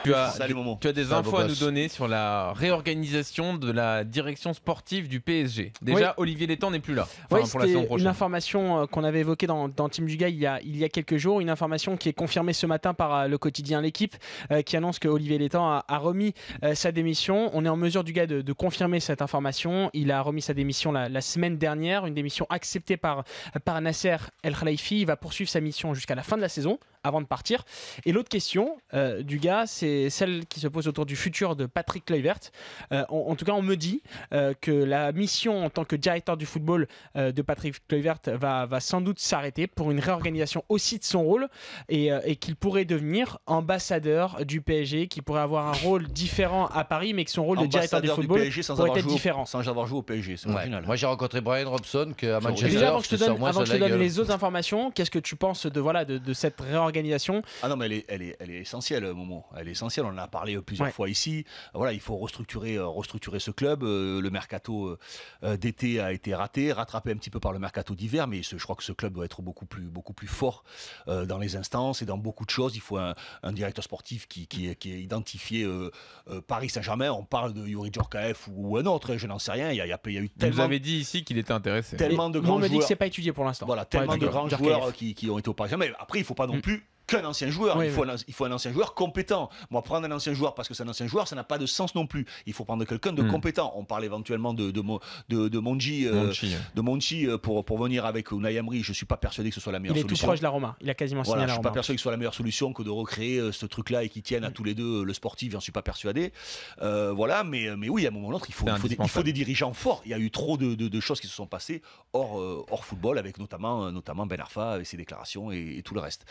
Salut Momo. Tu as des infos à nous donner sur la réorganisation de la direction sportive du PSG. Déjà, Olivier Létang n'est plus là pour la saison prochaine. Une information qu'on avait évoquée dans Team Duga il y a quelques jours, une information qui est confirmée ce matin par le quotidien L'Équipe, qui annonce que Olivier Létang a remis sa démission. On est en mesure Duga de confirmer cette information. Il a remis sa démission la semaine dernière, une démission acceptée par Nasser El Khelaifi. Il va poursuivre sa mission jusqu'à la fin de la saison, avant de partir. Et l'autre question du gars, c'est celle qui se pose autour du futur de Patrick Kluivert. En tout cas, on me dit que la mission en tant que directeur du football de Patrick Kluivert va sans doute s'arrêter pour une réorganisation aussi de son rôle et qu'il pourrait devenir ambassadeur du PSG, qui pourrait avoir un rôle différent à Paris, mais que son rôle de directeur du football pourrait être différent. Sans avoir joué au PSG, c'est original. Moi, j'ai rencontré Brian Robson à Manchester. Déjà, avant que je te donne les autres informations, qu'est-ce que tu penses de cette réorganisation? Ah non, mais elle est essentielle, Momo. Elle est essentielle. On en a parlé plusieurs fois ici. Voilà, il faut restructurer ce club. Le mercato d'été a été raté, rattrapé un petit peu par le mercato d'hiver, mais je crois que ce club doit être beaucoup plus fort dans les instances et dans beaucoup de choses. Il faut un directeur sportif qui est identifié Paris Saint-Germain. On parle de Youri Djorkaeff ou un autre, je n'en sais rien. Il y a eu tellement... Vous avez dit ici qu'il était intéressé. Tellement de grands on me dit joueurs. que c'est pas étudié pour l'instant. Voilà, tellement de grands joueurs qui ont été au Paris Saint-Germain. Après, il ne faut pas non plus qu'un ancien joueur, il faut un ancien joueur compétent. Moi, prendre un ancien joueur parce que c'est un ancien joueur, ça n'a pas de sens non plus. Il faut prendre quelqu'un de compétent. On parle éventuellement de Monchi pour venir avec Unai Emery. Je suis pas persuadé que ce soit la meilleure solution. Il est tout proche de la Roma. Il a quasiment signé à la Roma. Je suis pas persuadé que ce soit la meilleure solution que de recréer ce truc-là et qu'ils tiennent à tous les deux le sportif. J'en suis pas persuadé. Voilà, mais oui, à un moment ou à l'autre, il faut des dirigeants forts. Il y a eu trop de choses qui se sont passées hors football, avec notamment Ben Arfa et ses déclarations et tout le reste.